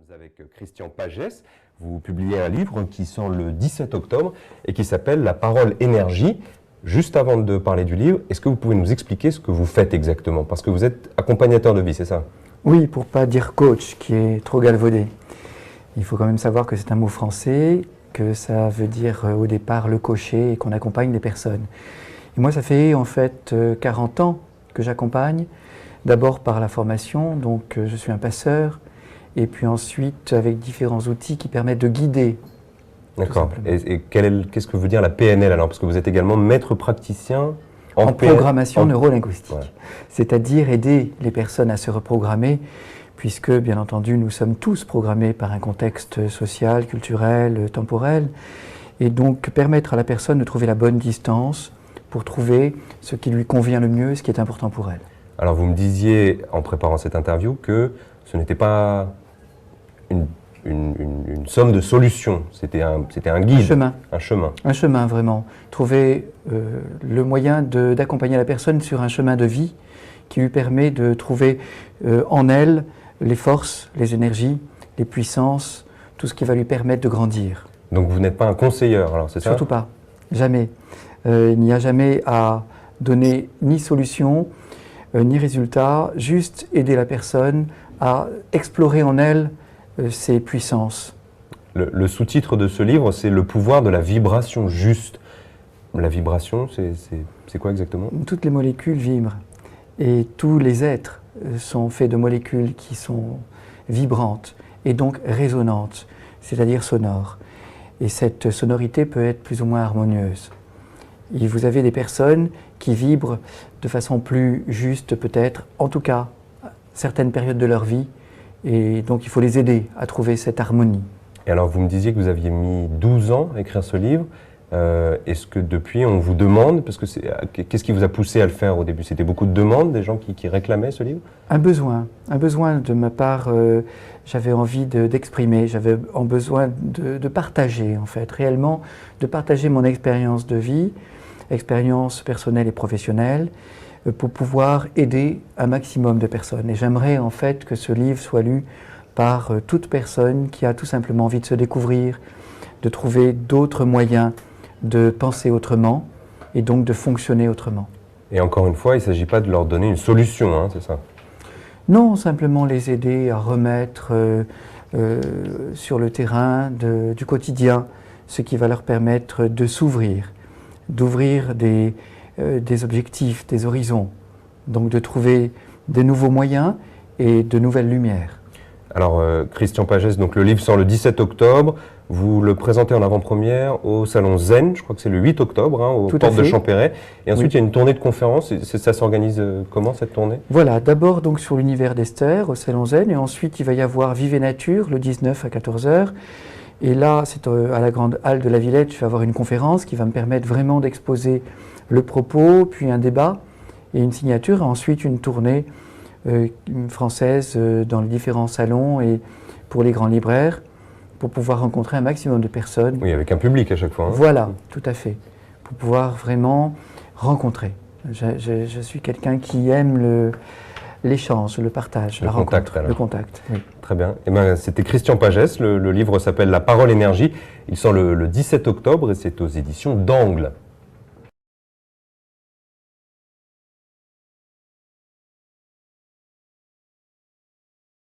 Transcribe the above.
sommes avec Christian Pagès. Vous publiez un livre qui sort le 17 octobre et qui s'appelle La parole énergie. Juste avant de parler du livre, est-ce que vous pouvez nous expliquer ce que vous faites exactement? Parce que vous êtes accompagnateur de vie, c'est ça? Oui, pour ne pas dire coach, qui est trop galvaudé. Il faut quand même savoir que c'est un mot français, que ça veut dire au départ le cocher et qu'on accompagne les personnes. Et moi, ça fait en fait 40 ans que j'accompagne, d'abord par la formation, donc je suis un passeur, et puis ensuite avec différents outils qui permettent de guider. D'accord. Et qu'est-ce que veut dire la PNL alors? Parce que vous êtes également maître praticien en programmation neurolinguistique. Ouais. C'est-à-dire aider les personnes à se reprogrammer, puisque bien entendu nous sommes tous programmés par un contexte social, culturel, temporel, et donc permettre à la personne de trouver la bonne distance pour trouver ce qui lui convient le mieux, ce qui est important pour elle. Alors vous me disiez en préparant cette interview que ce n'était pas une somme de solutions, c'était un guide. Un chemin, vraiment. Trouver le moyen d'accompagner la personne sur un chemin de vie qui lui permet de trouver en elle les forces, les énergies, les puissances, tout ce qui va lui permettre de grandir. Donc vous n'êtes pas un conseilleur, alors c'est ça? Surtout pas, jamais. Il n'y a jamais à donner ni solution, ni résultat, juste aider la personne à explorer en elle ses puissances. Le sous-titre de ce livre, c'est le pouvoir de la vibration juste. La vibration, c'est quoi exactement? Toutes les molécules vibrent et tous les êtres sont faits de molécules qui sont vibrantes et donc résonantes, c'est-à-dire sonores. Et cette sonorité peut être plus ou moins harmonieuse. Et vous avez des personnes qui vibrent de façon plus juste peut-être, en tout cas, certaines périodes de leur vie. Et donc il faut les aider à trouver cette harmonie. Et alors vous me disiez que vous aviez mis 12 ans à écrire ce livre. Est-ce que depuis on vous demande, parce que qu'est-ce qui vous a poussé à le faire au début? C'était beaucoup de demandes, des gens qui réclamaient ce livre? Un besoin de ma part. J'avais envie d'exprimer, j'avais besoin de partager en fait, réellement, de partager mon expérience de vie, expérience personnelle et professionnelle, pour pouvoir aider un maximum de personnes. Et j'aimerais en fait que ce livre soit lu par toute personne qui a tout simplement envie de se découvrir, de trouver d'autres moyens de penser autrement et donc de fonctionner autrement. Et encore une fois, il ne s'agit pas de leur donner une solution, hein, c'est ça? Non, simplement les aider à remettre sur le terrain du quotidien ce qui va leur permettre de s'ouvrir, d'ouvrir des objectifs, des horizons, donc de trouver des nouveaux moyens et de nouvelles lumières. Alors, Christian Pagès, donc le livre sort le 17 octobre, vous le présentez en avant-première au Salon Zen, je crois que c'est le 8 octobre, hein, aux portes de Champéret, et ensuite il y a une tournée de conférences, ça s'organise comment cette tournée? Voilà, d'abord donc sur l'univers d'Esther au Salon Zen, et ensuite il va y avoir Vive et Nature le 19 à 14 h. Et là, c'est à la Grande Halle de la Villette, je vais avoir une conférence qui va me permettre vraiment d'exposer le propos, puis un débat et une signature, et ensuite une tournée française dans les différents salons et pour les grands libraires, pour pouvoir rencontrer un maximum de personnes. Oui, avec un public à chaque fois. Hein. Voilà, tout à fait, pour pouvoir vraiment rencontrer. Je suis quelqu'un qui aime l'échange, le partage, la rencontre, le contact. Oui. Très bien. Eh ben, c'était Christian Pagès, le livre s'appelle La parole énergie, il sort le 17 octobre et c'est aux éditions d'Angle.